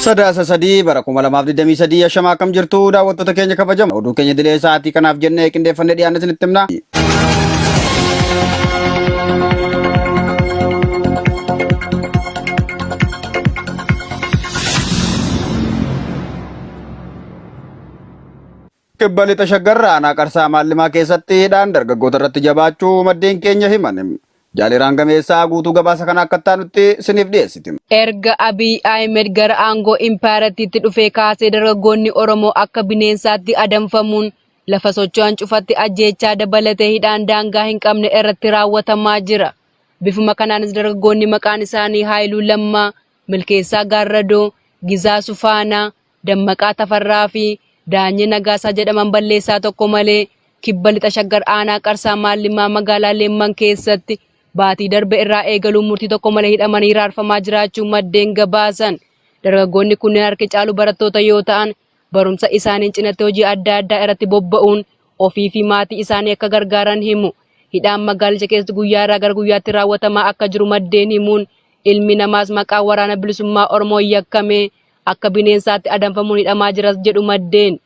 Sadaasa sadii bara 2023 ashamaa akkam jirtu daawwattoota keenya kabajamoo oduu keenya dilee sa'aatii kanaaf jennee qindeeffannee dhiyaanne isinitti himna. Kibba lixa Shaggar aanaa Qarsaa Maallimaa keessatti hidhaan dargaggoota irratti jabaachuu maddeen keenya himan. Jaaliraan gameessaa guutuu gabaasa kana akka taanutti isiniif dhiyeessiti. Erga Abiy Ahmed gara aangoo impaaratiitti dhufee kaasee dargaggoonni Oromoo akka bineensaatti adamfamuun lafa socho'an cufatti ajjeechaa dabalatee hidhaan daangaa hin qabne irratti raawwatamaa jira. Bifuma kanaanis dargaggoonni maqaan isaanii Haayiluu Lammaa, Milkeessaa Gaarradoo, Gizaa Sufaanaa, Dammaqaa Tafarraa fi Daanyee Nagaasaa jedhaman balleessaa tokko malee kibba lixa Shaggar aanaa Qarsaa Maallimaa magaalaa Leemman keessatti baatii darbe irraa eegaluun murtii tokko malee hidhamanii raarfamaa jiraachuu maddeen gabaasan. Dargaggoonni kunneen harki caalu barattoota yoo ta'an barumsa isaaniin cinatti hojii adda addaa irratti bobba'uun ofii fi maatii isaanii akka gargaaran himu. Hidhaan magaalicha keessatti guyyaa irraa gara guyyaatti raawwatamaa akka jiru maddeen himuun ilmi namaas maqaa waraana bilisummaa Oromoo yakkamee akka bineensaatti adamfamuun hidhamaa jiras jedhu maddeen.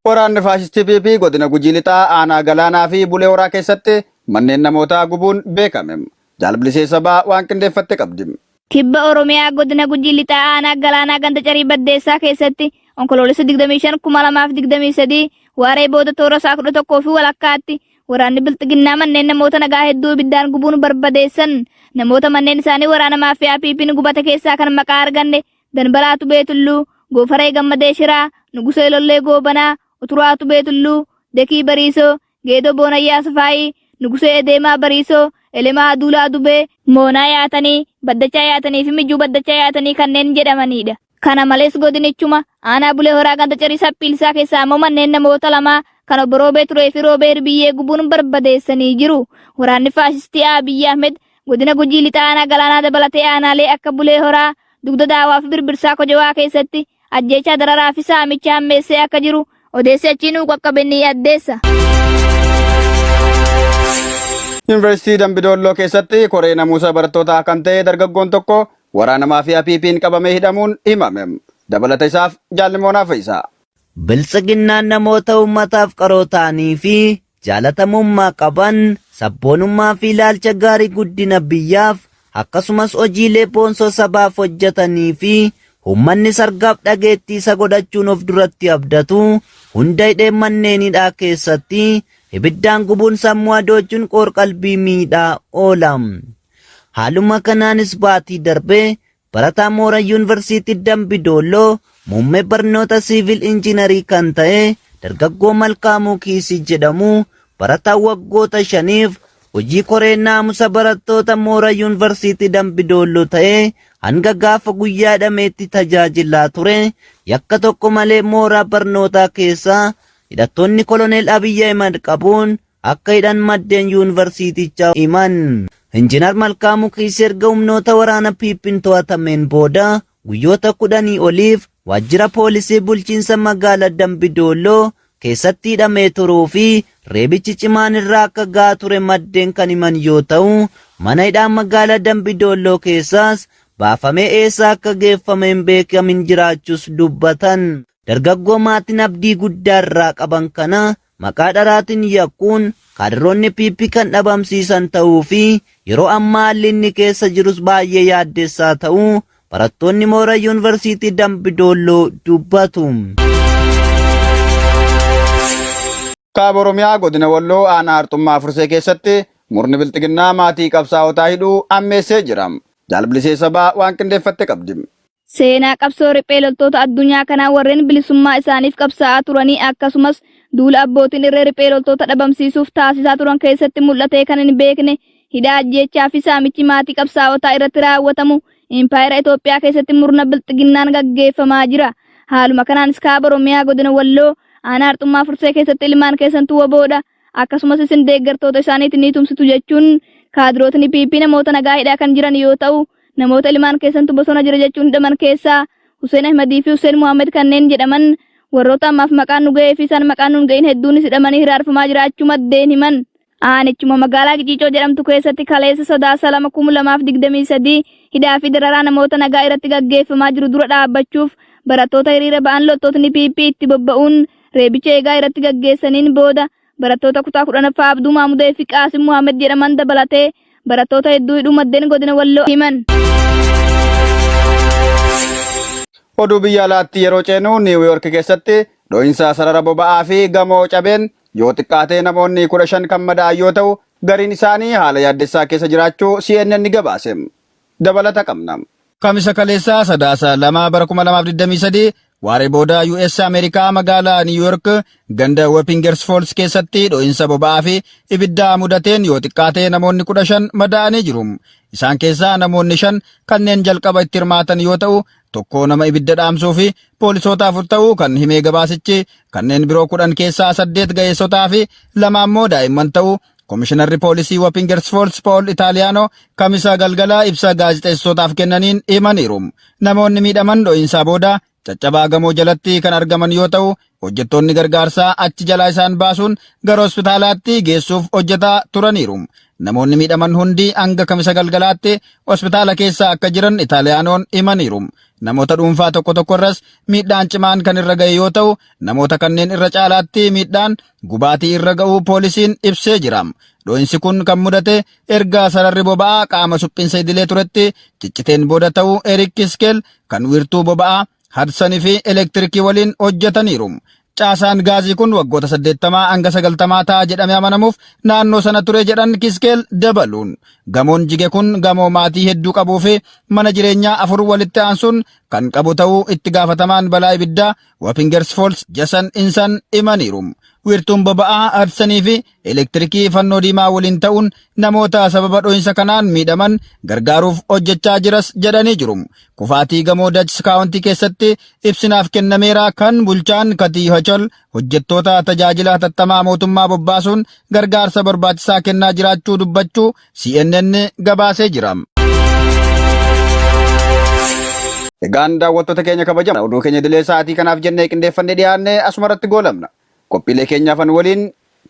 Waraanni faashistii PP godina Gujii Lixaa aanaa Galaanaa fi Bulee Horaa keessatti manneen namootaa gubuun beekame. Jaalbilisee sabaa waan qindeeffatte qabdi. Kibba Oromiyaa godina Gujii Lixaa aanaa Galaanaa ganda Carii Baddeessaa keessatti onkoloolessa 25/2023 waaree booda toora sa'a 11 fi walakkaatti waraanni bilxiginnaa manneen namoota nagaa hedduu ibiddaan gubuun barbadeessan. Namoota manneen isaanii waraana maafiyaa PP'n gubate keessaa kan maqaa arganne Danbalaatu Beetulluu, Goofaree Gammadee Shiraa, Nugusee Lollee Goobanaa, Uturaatu Beetulluu, Dekii Bariisoo, Geedoo Boonayyaa Safaayii, Nugusee Edeemaa Bariisoo, Elemaa Aduulaa Dubee, Moonaa Yaatanii, Baddachaa Yaatanii fi Mijjuu Baddachaa Yaatanii kanneen jedhamanidha. Kana malees godinichuma aanaa Bulee Horaa ganda Carii Sappiilsaa keessaa immoo manneen namoota lamaa kan obbo Roobee Turee fi Roobeer Biyyee gubuun barbadeessanii jiru. Waraanni faashistii Abiy Ahmed godina Gujii Lixaa aanaa Galaanaa dabalatee aanaalee akka Bulee Horaa, Dugda Daawaa fi Birbirsaa Kojawaa keessatti ajjeechaa dararaa fi saamicha hammeessee akka jiru odeessi achiinuu qaqqabanii addeessa. Yuunivarsiitii Dambidolloo keessatti koree namuusa barattootaa kan ta'e dargaggoon tokko waraana maafiyaa PP'n qabamee hidhamuun himame. Dabalata isaaf Jaalimoonaa Fayisaa. Biltsiginnaan namoota uummataaf qaroo ta'anii fi jaalatamummaa qaban sabboonummaa fi ilaalcha gaarii guddina biyyaaf akkasumas hojiilee boonsoo sabaaf hojjetanii fi uummanni sargaaf dhageettii isa godhachuun of duratti abdatu hunda hidhee manneenidhaa keessatti ibiddaan gubuun sammuu adoochuun qoor-qalbii miidhaa oola. Haaluma kanaanis baatii darbee barataa mooraa yuunivarsiitii Dambidolloo muummee barnoota siivil injiinarii kan ta'e dargaggoo Malkaamuu Kiisii jedhamu barataa waggoota 5f hojii koree naamusa barattoota mooraa yuunivarsiitii Dambidolloo ta'e hanga gaafa guyyaa hidhameetti tajaajilaa ture. Yakka tokko malee mooraa barnootaa keessaa hidhattoonni koloneel Abiy Ahmed qabuun akka hidhan maddeen yuunivarsiitichaa himan. Injiinar Malkaamuu Kiisii erga humnoota waraana PP'n to'atameen booda guyyoota 10 oliif waajjira poolisii bulchiinsa magaalaa Dambidolloo keessatti hidhamee turuu fi reebichi cimaan irraa akka gahaa ture maddeen kan himan yoo ta'u, mana hidhaa magaalaa Dambidolloo keessaas baafamee eessa akka geeffame hin beekamin jiraachuus dubbatan. Dargaggoo maatiin abdii guddaa irraa qaban kana maqaa dharaatiin yakkuun kaadiroonni PP kan dhabamsiisan ta'uu fi yeroo ammaa haalli inni keessa jirus baay'ee yaaddessaa ta'uu barattoonni mooraa yuunivarsiitii Dambidolloo dubbatu. Kaaba Oromiyaa godina Walloo aanaa Arxummaa Fursee keessatti murni bilxiginnaa maatii qabsaa'otaa hidhuu ammeessee jira. Jaalbilisee sabaa waan qindeeffatte qabdi. Seenaa qabsoo riphee loltoota addunyaa kanaa warreen bilisummaa isaaniif qabsaa'aa turanii akkasumas duula abbootiin irree riphee loltoota dhabamsiisuuf taasisaa turan keessatti mul'atee kan hin beekne hidhaa ajjeechaa fi saamichi maatii qabsaa'otaa irratti raawwatamu impaayera Itoophiyaa keessatti murna bilxiginnaan gaggeeffamaa jira. Haaluma kanaanis kaaba Oromiyaa godina Walloo aanaa Arxummaa Fursee keessatti ilmaan keessantuu waboodha. Akkasumas isin deeggartoota isaaniitiin ni tumsitu jechuun kaadirootni PP namoota nagaa hidhaa kan jiran yoo ta'u, namoota ilmaan keessantuu bosona jira jechuun hidhaman keessaa Hussein Ahmadii fi Hussein Muhammad kanneen jedhaman warroota ammaaf maqaan nu ga'ee fi isaan maqaan nu ga'in hedduunis hidhamanii hiraarfamaa jiraachuu maddeen himan. Aanichuma magaalaa Giciicoo jedhamtu keessatti kaleessa Sadaasa 2023 hidhaa fi dararaa namoota nagaa irratti gaggeeffamaa jiru dura dhaabbachuuf barattoota hiriira ba'an loltootni PP itti bobba'uun reebicha eegaa irratti gaggeessaniin booda barattoota kutaa 10ffaa Abduu Maamudee fi Qaasim Muhammad jedhaman dabalatee barattoota hedduu hidhuu maddeen godina Walloo himan. Oduu biyya alaatti yeroo ceenu Niiw Yoork keessatti dho'insa sarara boba'aa fi gamoo cabeen yoo xiqqaatee namoonni 15 kan madaa'an yoo ta'u gariin isaanii haala yaaddessaa keessa jiraachuu CNN gabaase. Dabalata qabna. Kamisa kaleessaa Sadaasa 2 bara 2023 waaree booda US Ameerikaa magaalaa New York ganda Wappingers Falls keessatti dho'insa boba'aa fi ibiddaa mudateen yoo xiqqaatee namoonni 15 madaa'anii jiru. Isaan keessaa namoonni 5 kanneen jalqaba itti hirmaatan yoo ta'u tokko nama ibidda dhaamsuu fi poolisoota 4 ta'uu kan himee gabaasichi kanneen biroo 10 keessaa 8 ga'eessotaa fi 2 immoo daa'imman ta'uu Komishinarri poolisii Wappingers Falls Paul Italiano kamisa galgala ibsa gaazexeessootaaf kennaniin himaniiru. Namoonni miidhaman dho'insaa booda caccabaa gamoo jalatti kan argaman yoo ta'u hojjettoonni gargaarsaa achi jalaa isaan baasuun gara hospitaalaatti geessuuf hojjetaa turaniiru. Namoonni miidhaman hundi hanga kamisa galgalaatti hospitaala keessa akka jiran Itaaliyaanoon himaniiru. Namoota dhuunfaa tokko irras miidhaan cimaan kan irra ga'e yoo ta'u namoota kanneen irra caalaatti miidhaan gubaatii irra ga'uu poolisiin ibsee jira. Dho'insi kun kan mudate erga sararri boba'aa qaama suphinsa idilee turetti cicciteen booda ta'uu Eric Kiskel kan wiirtuu boba'aa Hadsanii fi elektirikii waliin hojjetaniiru. Caasaan gaazii kun waggoota 80 hanga 90 ta'a jedhamee amanamuuf naannoo sana ture jedhan Kiskeel dabaluun. Gamoon jige kun gamoo maatii hedduu qabuu fi mana jireenyaa 4 walitti aansuun kan qabu ta'uu itti gaafatamaan balaa ibiddaa Wappingers Falls Jason Insan himaniiru. Wiirtuun boba'aa Hadsanii fi elektirikii fannoo diimaa waliin ta'uun namoota sababa dho'insa kanaan miidhaman gargaaruuf hojjechaa jiras jedhanii jiru. Kufaatii gamoo Dutch County keessatti ibsinaaf kennameera kan bulchaan Katii Hochol hojjettoota tajaajila hatattamaa mootummaa bobbaasuun gargaarsa barbaachisaa kennaa jiraachuu dubbachuu CNN gabaasee jira. Egaan daawwattoota keenya kabajamoo oduu keenya dilee sa'aatii kanaaf jennee qindeeffannee dhiyaanne asumarratti goolabna. Qophiilee keenyaafan waliin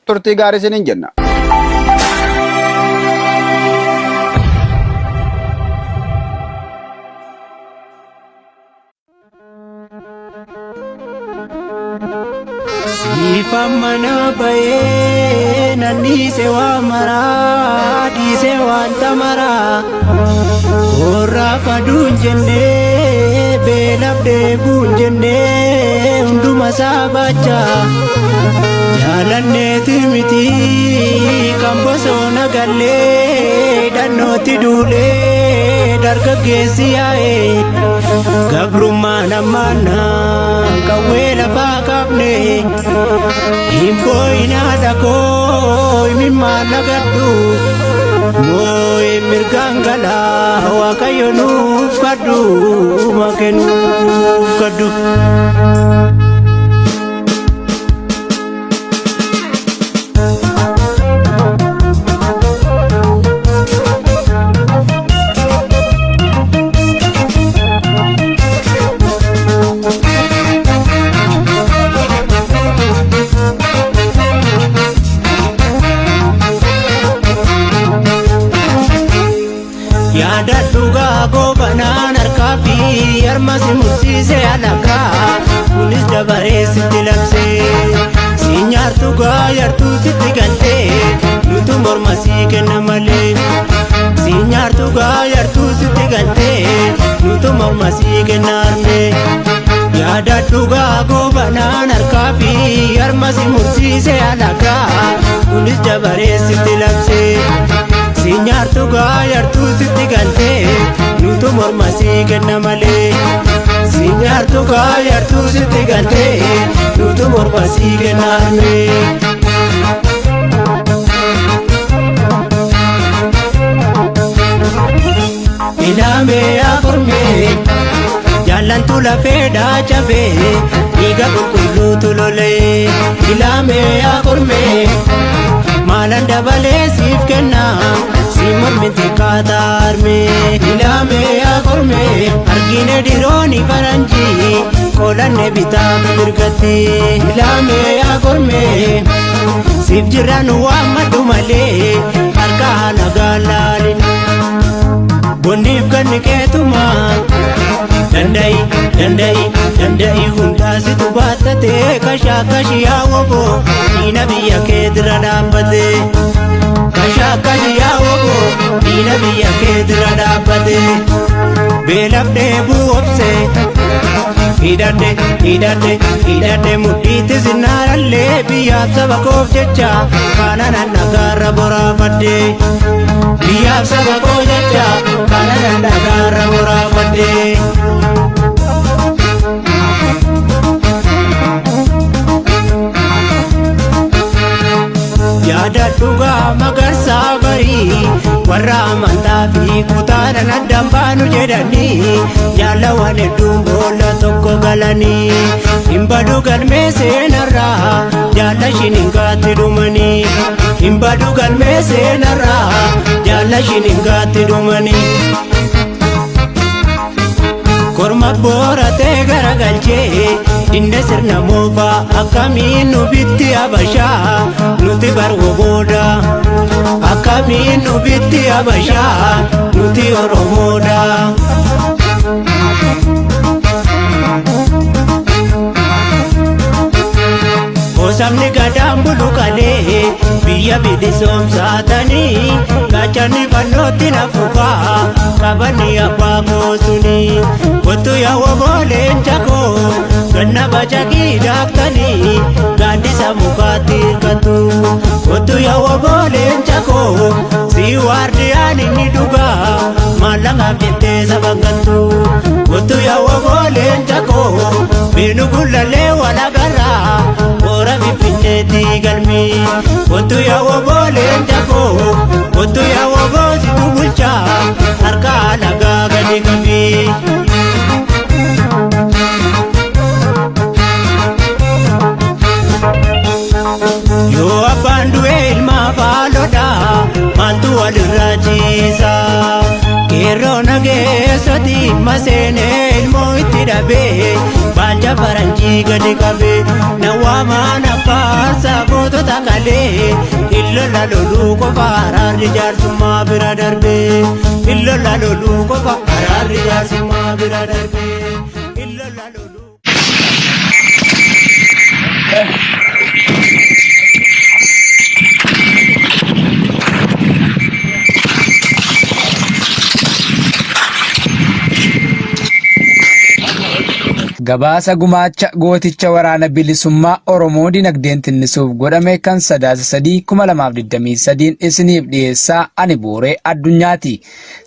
turtii gaarii isiniin jenna. Sifamana bae nani sewa mara di sewa tamara ora padun jenne belabde bunjenne unduma sabacha jalanne timiti kamboso nagalle danoti dule dargaggeessi yaa'e gabrummaa namana kawela baakafne himboina dako imimmaa nagaddu moo'e mirgangala waaqayyo nuuf kaddu makenuuf kaddu. Armasi mursiise alaka kunis dabaree sitti labsee si nyaartu gaayartuu sitti galtee nutu mormasii kenna malee si nyaartu gaayartuu sitti galtee nutu mormasii kenna armee yaadadhu gaagoo banaan harkaa fi armasi mursiise alaka kunis dabaree sitti labsee si nyaartu gaayartuu sitti galtee nutu mormasii kenna malee si nyaartu gaayartuu sitti galtee nutu mormasii kenna armee. Ilame akor jaallantu lafeedhaa cabee dhiiga qulqulluutu lolee ilaamee yaa kormee maalan dabalee siif kenna si mormiti kaataarmee ilaamee yaa kormee argine dirooni faranjii qolanne bitaa mirgatti ilaamee yaa kormee siif jirran waammadhu malee harka nagaa laalin bonniif ganni keetuma dandai hundaasitu baattatee kashaa kashi yaa wobo diina biyya keetira dhaabbate kashaa kashi yaa wobo diina biyya keetira dhaabbate beelaf dheebuu obse hidhadhe mudhiitti sinnaarallee biyyaaf saba koof jecha kaananan dhagaarra boraafadhe biyyaaf saba koo jecha kaananan dhagaarra boraafadhe. Yaada dhugaa magarsaa barii warra amantaa fi kutaadhaan addaan baanu jedhanii jaalawwan hedduun boolla tokko galanii hin badu galmee seenarraa jaalla shiningaatti dhumanii hin badu galmee seenarraa jaalla shiningaatti dhumanii. Korma booratee garagalchee dinne sirna moofaa akkamiin nu bitti abashaa nuti barwo booda akkamiin nu bitti abashaa nuti oromoodha. Osamni gadaan buluqalee biyya bilisoomsaatanii gaachanni fannootti nafukaa qabanii abbaa koosuni kottu yaa wobooleen jakoo ganna bacaqii daaktanii gaaddisa mukaatti hirkatu kottu yaa wobooleen jakoo si waardiyaan inni dhugaa maallaqaaf jettee sabangattu kottu yaa wobooleen jakoo beenu gullallee walagarraa ora finfinneetti galmi kottu yaa wobooleen jakoo kottu yaa woboo situ bulchaa harka nagaa gadi qabi. Yoo abbaan du'ee ilmaa faalodha maaltu walirraa ciisa qeerroo nageessoti maseenee ilmoo itti dhabee baalcha faranjii gadi qabe nawaamaan affaarsa gootota kalee illola loluu qofa araarri jaarsummaa bira darbe illola loluu qofa araarri jaarsummaa bira darbe illola loluu. Gabaasa gumaacha gooticha waraana bilisummaa Oromoo dinagdeen tinnisuuf godhame kan sadaasa 3/2023 isiniif dhiyeessaa ani Booree Addunyaati.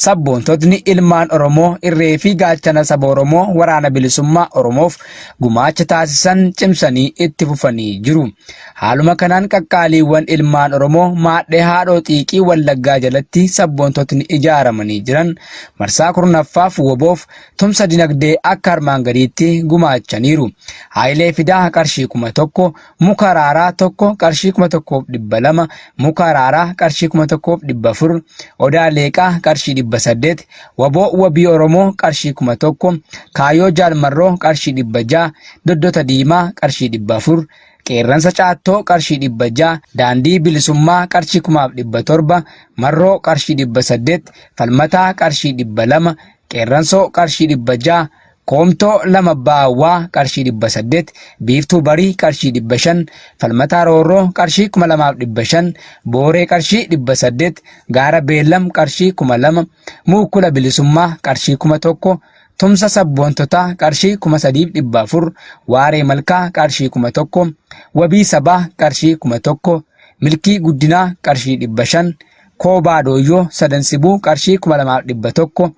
Sabboontotni ilmaan Oromoo irree fi gaachana saba Oromoo waraana bilisummaa Oromoof gumaacha taasisan cimsanii itti fufanii jiru. Haaluma kanaan qaqqaaliiwwan ilmaan Oromoo maadhee haadhoo xiiqii Wallaggaa jalatti sabboontotni ijaaramanii jiran marsaa 10ffaaf woboof tumsa dinagdee akka armaan gadiitti gumaachaniiru. Haayilee Fidaa qarshii 1,000, muka raaraa tokko qarshii 1,200, muka raaraa qarshii 1,400, odaa leeqaa qarshii 800, waboo wabii Oromoo qarshii 1,000, kaayoo jaalmarroo qarshii 600, doddota diimaa qarshii 400, qeerransa caattoo qarshii 600, daandii bilisummaa qarshii 1,700, marroo qarshii 800, falmataa qarshii 200, qeerransoo qarshii 600, koomtoo lama baawwaa qarshii 800, biiftuu barii qarshii 500, falmataa roorroo qarshii 2,500, booree qarshii 800, gaara beellam qarshii 2,000, muukula bilisummaa qarshii 1,000, tumsa sabboontotaa qarshii 3,400, waaree malkaa qarshii 1,000, wabii sabaa qarshii 1,000, milkii guddinaa qarshii 500, koobaa dooyyoo sadansibuu qarshii 2,100,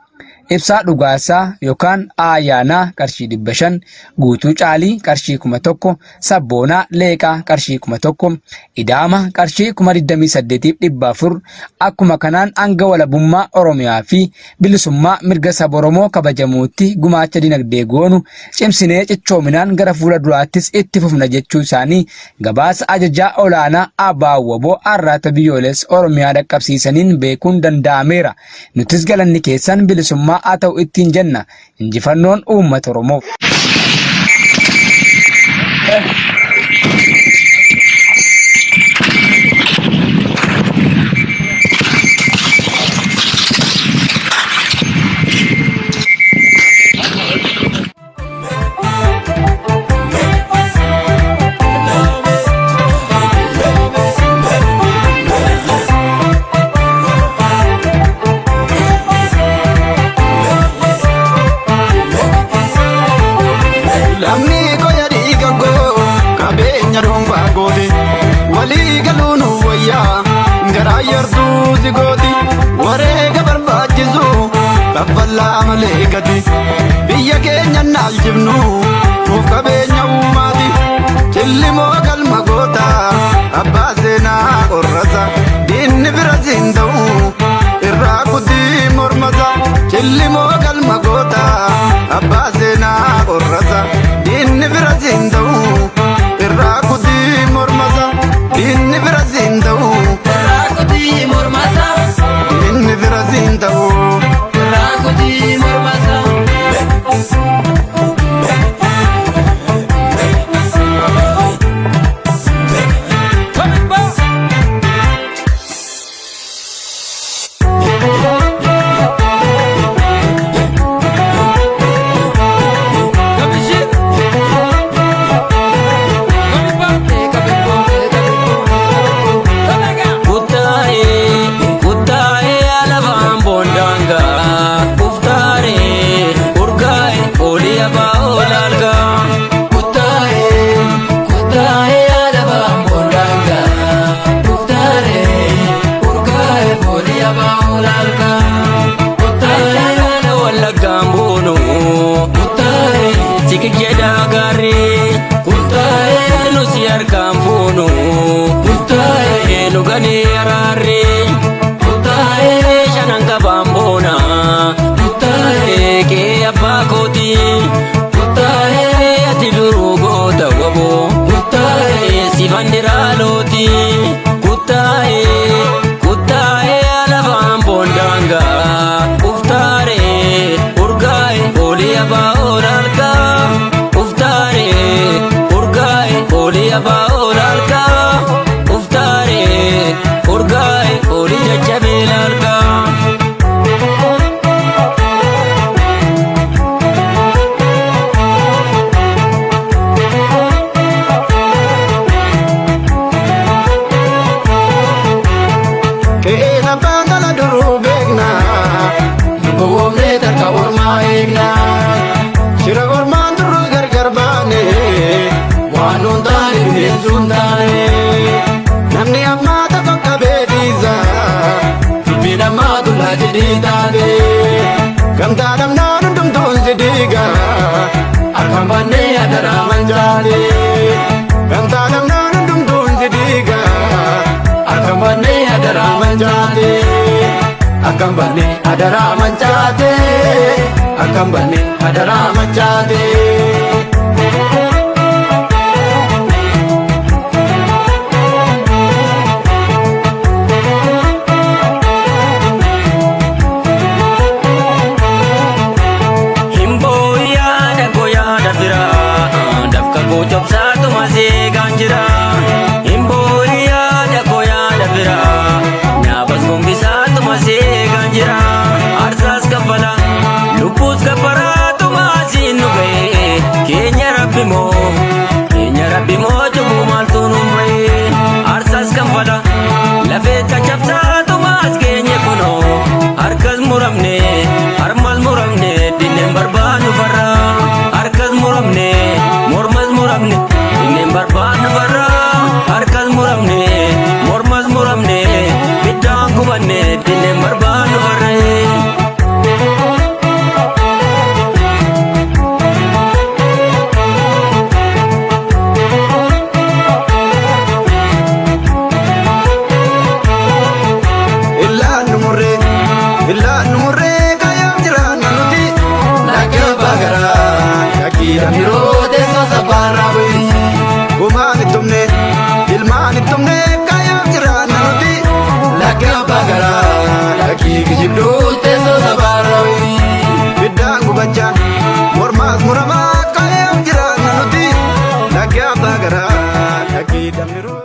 ibsaa dhugaasaa yookaan ayyaanaa qarshii 500, guutuu caalii qarshii 1000, sabboonaa leeqaa qarshii 1000, idaama qarshii 28,400. Akkuma kanaan hanga walabummaa Oromiyaa fi bilisummaa mirga saba Oromoo kabajamuutti gumaacha dinagdee goonu cimsinee cichoominaan gara fuula duraattis itti fufna jechuu isaanii gabaasa ajajaa olaanaa Abbaa Waboo Arraata biyyoolessa Oromiyaa dhaqqabsiisaniin beekuun danda'ameera. Nutis galanni keessan bilisummaa haa ta'u ittiin jenna. Injifannoon uummata Oromoof. Biyya keenya naal jibnu nuuf qabeenya uumaati cillimoo galma goota abbaa seenaa qorrasa diinni bira siin ta'u irraa kutii mormasa cillimoo galma goota abbaa seenaa qorrasa diinni bira siin ta'u irraa kutii mormasa diinni bira siin ta'u irraa kutii mormasa diinni bira siin ta'u irraa kutii mormasa. Akambane adara mancaate, akambane adara mancaate. Arsas kafala, lupus kapara tu masih damiroo teessoo sabaarraa bu'e. Gumaan ittumne ilmaan ittumne kaayaaf jiraanna nuti Lakkee abbaa garaa lakkii kijibduu teessoo sabaarraa bu'e. biddaan gubachaan mormaas muramaa kaayaaf jiraanna nuti lakkee abbaa garaa lakkii damiroo.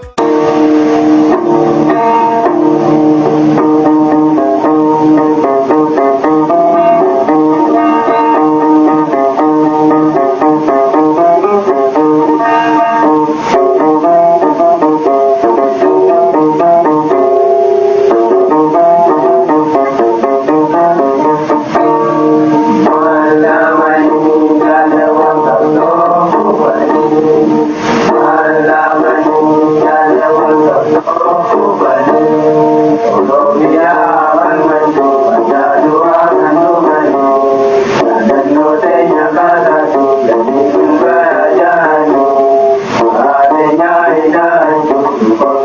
Thank you.